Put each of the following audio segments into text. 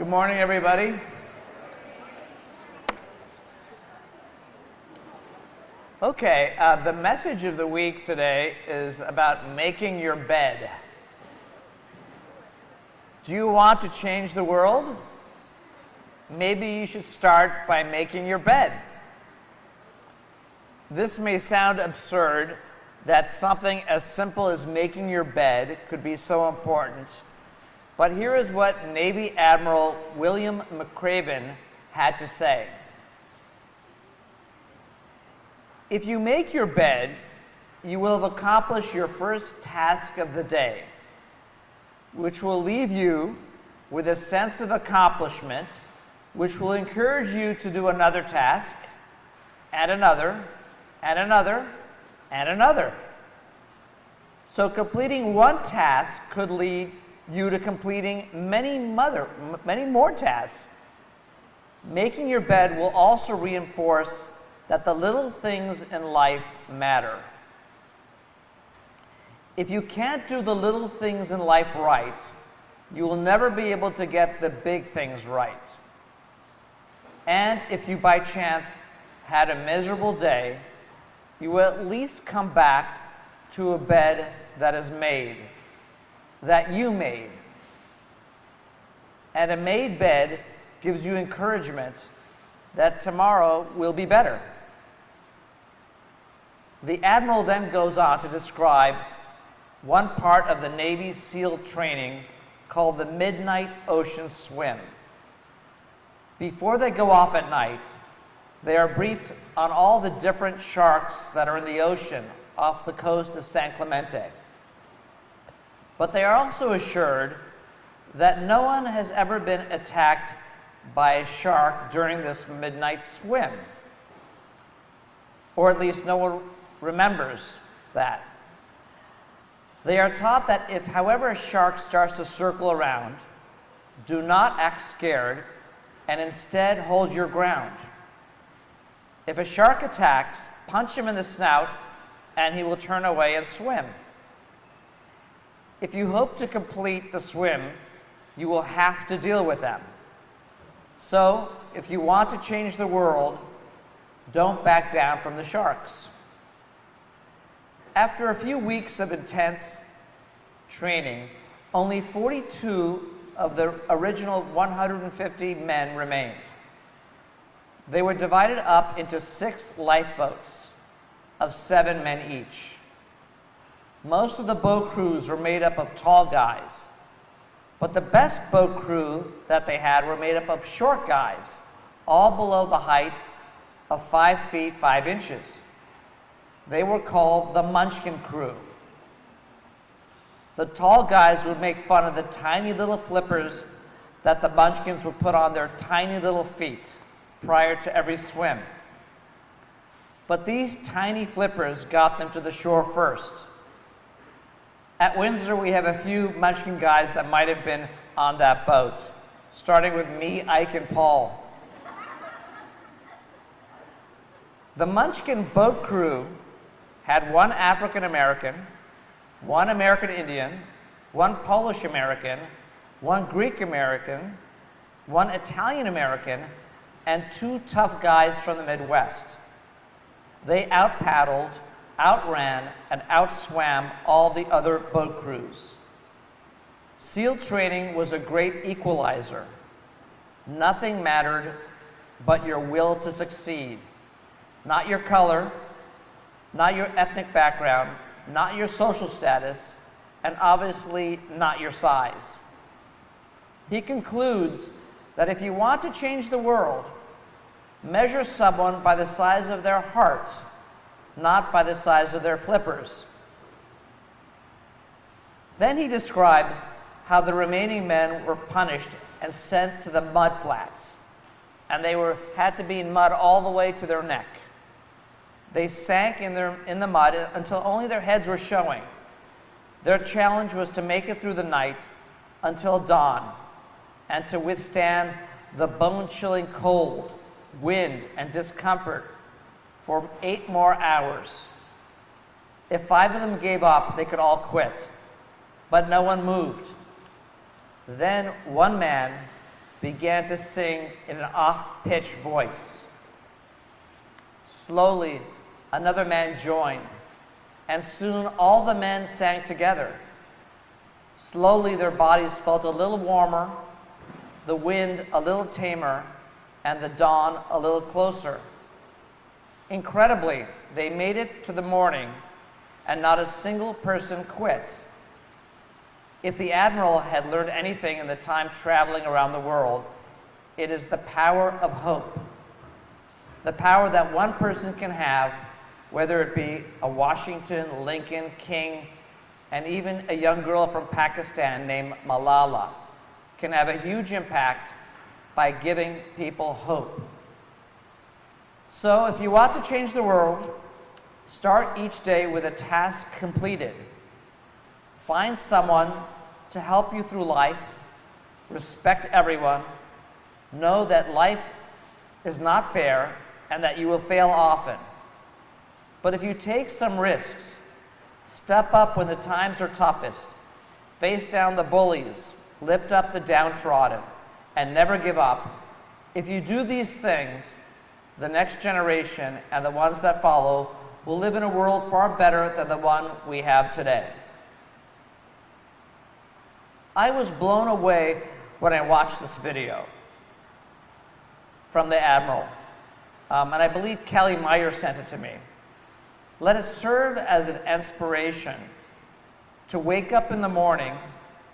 Good morning, everybody. Okay, the message of the week today is about making your bed. Do you want to change the world? Maybe you should start by making your bed. This may sound absurd that something as simple as making your bed could be so important, but here is what Navy Admiral William McRaven had to say. If you make your bed, you will have accomplished your first task of the day, which will leave you with a sense of accomplishment, which will encourage you to do another task, and another, and another, and another. So completing one task could lead you to completing many more tasks. Making your bed will also reinforce that the little things in life matter. If you can't do the little things in life right, you will never be able to get the big things right. And if you by chance had a miserable day, you will at least come back to a bed that is made, that you made. And a made bed gives you encouragement that tomorrow will be better. The Admiral then goes on to describe one part of the Navy SEAL training called the Midnight Ocean Swim. Before they go off at night, they are briefed on all the different sharks that are in the ocean off the coast of San Clemente. But they are also assured that no one has ever been attacked by a shark during this midnight swim. Or at least no one remembers that. They are taught that if, however, a shark starts to circle around, do not act scared and instead hold your ground. If a shark attacks, punch him in the snout and he will turn away and swim. If you hope to complete the swim, you will have to deal with them. So, if you want to change the world, don't back down from the sharks. After a few weeks of intense training, only 42 of the original 150 men remained. They were divided up into 6 lifeboats of 7 men each. Most of the boat crews were made up of tall guys, but the best boat crew that they had were made up of short guys, all below the height of 5 feet 5 inches. They were called the Munchkin crew. The tall guys would make fun of the tiny little flippers that the Munchkins would put on their tiny little feet prior to every swim. But these tiny flippers got them to the shore first. At Windsor, we have a few Munchkin guys that might have been on that boat, starting with me, Ike, and Paul. The Munchkin boat crew had 1 African American, 1 American Indian, 1 Polish American, 1 Greek American, 1 Italian American, and 2 tough guys from the Midwest. They out-paddled, outran, and outswam all the other boat crews. SEAL training was a great equalizer. Nothing mattered but your will to succeed. Not your color, not your ethnic background, not your social status, and obviously not your size. He concludes that if you want to change the world, measure someone by the size of their heart, not by the size of their flippers. Then he describes how the remaining men were punished and sent to the mud flats, and they had to be in mud all the way to their neck. They sank in the mud until only their heads were showing. Their challenge was to make it through the night until dawn and to withstand the bone-chilling cold, wind, and discomfort for 8 more hours. If 5 of them gave up, they could all quit. But no one moved. Then one man began to sing in an off-pitch voice. Slowly, another man joined, and soon all the men sang together. Slowly, their bodies felt a little warmer, the wind a little tamer, and the dawn a little closer. Incredibly, they made it to the morning, and not a single person quit. If the Admiral had learned anything in the time traveling around the world, it is the power of hope. The power that one person can have, whether it be a Washington, Lincoln, King, and even a young girl from Pakistan named Malala, can have a huge impact by giving people hope. So if you want to change the world, start each day with a task completed. Find someone to help you through life. Respect everyone. Know that life is not fair and that you will fail often. But if you take some risks, step up when the times are toughest, face down the bullies, lift up the downtrodden, and never give up, if you do these things, the next generation and the ones that follow will live in a world far better than the one we have today. I was blown away when I watched this video from the Admiral, and I believe Kelly Meyer sent it to me. Let it serve as an inspiration to wake up in the morning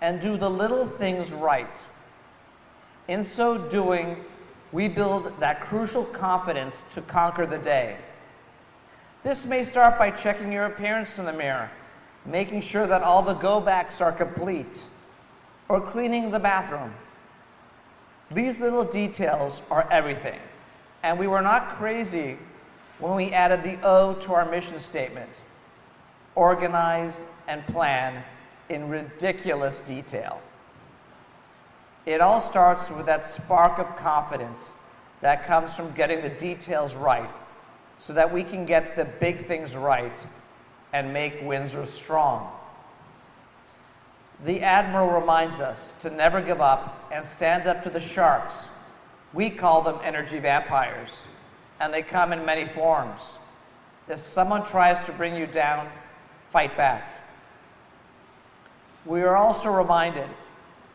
and do the little things right. In so doing, we build that crucial confidence to conquer the day. This may start by checking your appearance in the mirror, making sure that all the go-backs are complete, or cleaning the bathroom. These little details are everything, and we were not crazy when we added the O to our mission statement: organize and plan in ridiculous detail. It all starts with that spark of confidence that comes from getting the details right so that we can get the big things right and make Windsor strong. The Admiral reminds us to never give up and stand up to the sharks. We call them energy vampires, and they come in many forms. If someone tries to bring you down, fight back. We are also reminded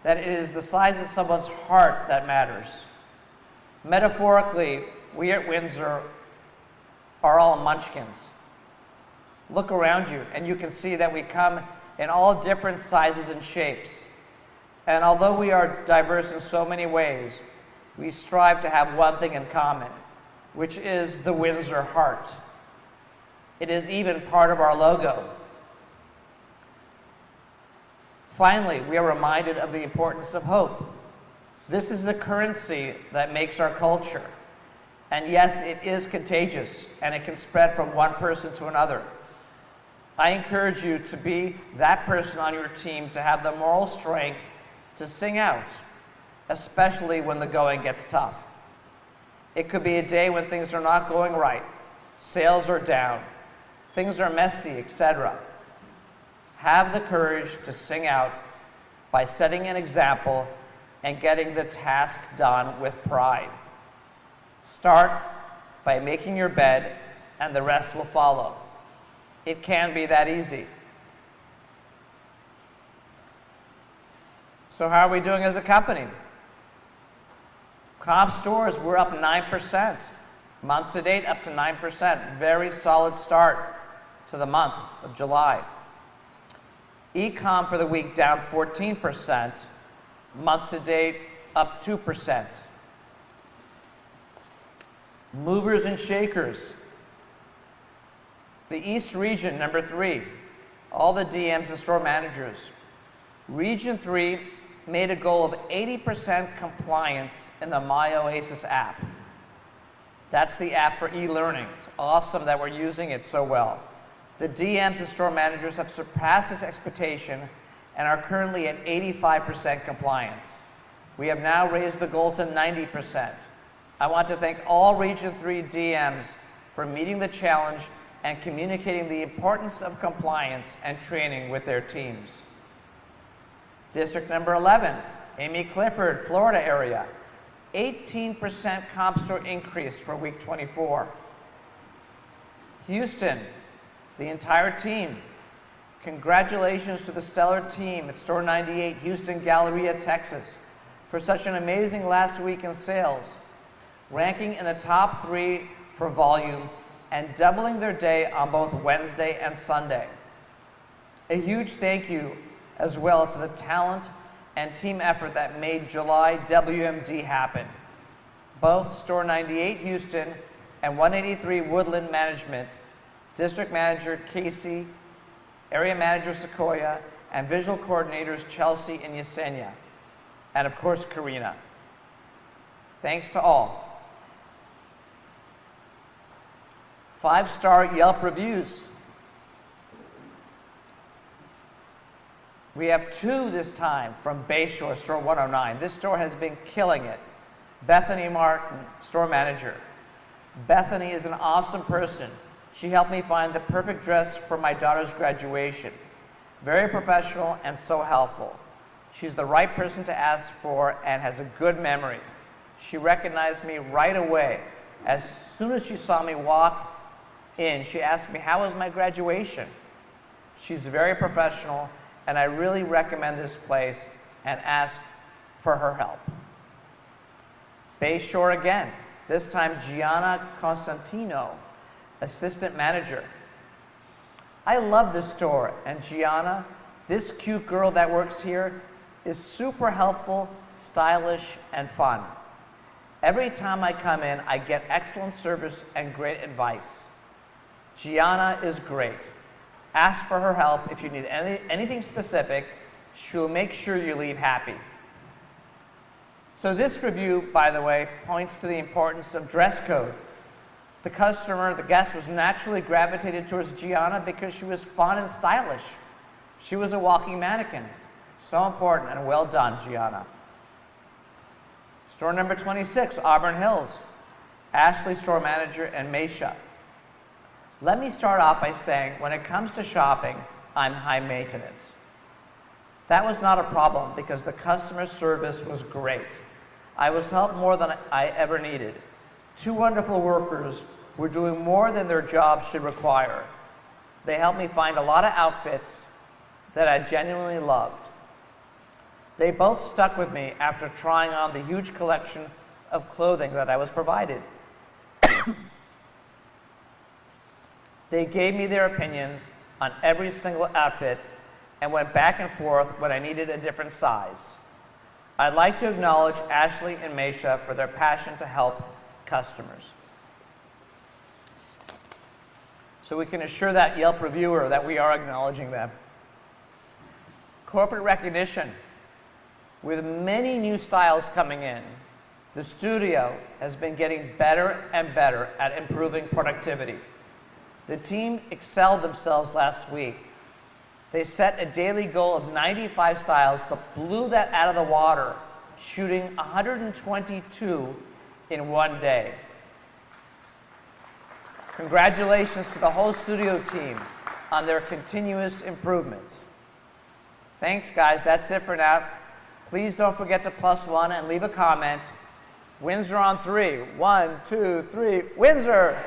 that it is the size of someone's heart that matters. Metaphorically, we at Windsor are all munchkins. Look around you, and you can see that we come in all different sizes and shapes. And although we are diverse in so many ways, we strive to have one thing in common, which is the Windsor heart. It is even part of our logo. Finally, we are reminded of the importance of hope. This is the currency that makes our culture. And yes, it is contagious, and it can spread from one person to another. I encourage you to be that person on your team to have the moral strength to sing out, especially when the going gets tough. It could be a day when things are not going right, sales are down, things are messy, etc. Have the courage to sing out by setting an example and getting the task done with pride. Start by making your bed, and the rest will follow. It can be that easy. So how are we doing as a company? Comp stores, we're up 9%. Month to date, up to 9%. Very solid start to the month of July. E-com for the week down 14%. Month to date, up 2%. Movers and shakers. The East region, number 3. All the DMs and store managers. Region 3 made a goal of 80% compliance in the My Oasis app. That's the app for e-learning. It's awesome that we're using it so well. The DMs and store managers have surpassed this expectation and are currently at 85% compliance. We have now raised the goal to 90%. I want to thank all Region 3 DMs for meeting the challenge and communicating the importance of compliance and training with their teams. District number 11, Amy Clifford, Florida area. 18% comp store increase for week 24. Houston, the entire team, congratulations to the stellar team at Store 98, Houston Galleria, Texas, for such an amazing last week in sales, ranking in the top 3 for volume and doubling their day on both Wednesday and Sunday. A huge thank you as well to the talent and team effort that made July WMD happen. Both Store 98 Houston and 183 Woodland Management, District Manager Casey, Area Manager Sequoia, and Visual Coordinators Chelsea and Yesenia, and of course Karina. Thanks to all. 5-star Yelp reviews. We have 2 this time from Bayshore, Store 109. This store has been killing it. Bethany Martin, store manager. Bethany is an awesome person. She helped me find the perfect dress for my daughter's graduation. Very professional and so helpful. She's the right person to ask for and has a good memory. She recognized me right away. As soon as she saw me walk in, she asked me, "How was my graduation?" She's very professional, and I really recommend this place and ask for her help. Bayshore again, this time Gianna Constantino, assistant manager. I love this store, and Gianna, this cute girl that works here, is super helpful, stylish, and fun. Every time I come in, I get excellent service and great advice. Gianna is great. Ask for her help if you need anything specific. She'll make sure you leave happy. So this review, by the way, points to the importance of dress code. The customer, the guest, was naturally gravitated towards Gianna because she was fun and stylish. She was a walking mannequin. So important, and well done, Gianna. Store number 26, Auburn Hills. Ashley, store manager, and Meisha. Let me start off by saying, when it comes to shopping, I'm high maintenance. That was not a problem because the customer service was great. I was helped more than I ever needed. 2 wonderful workers were doing more than their job should require. They helped me find a lot of outfits that I genuinely loved. They both stuck with me after trying on the huge collection of clothing that I was provided. They gave me their opinions on every single outfit and went back and forth when I needed a different size. I'd like to acknowledge Ashley and Meisha for their passion to help customers. So we can assure that Yelp reviewer that we are acknowledging them. Corporate recognition. With many new styles coming in, the studio has been getting better and better at improving productivity. The team excelled themselves last week. They set a daily goal of 95 styles, but blew that out of the water, shooting 122 in one day. Congratulations to the whole studio team on their continuous improvements. Thanks, guys. That's it for now. Please don't forget to +1 and leave a comment. Windsor on 3. 1, 2, 3. Windsor!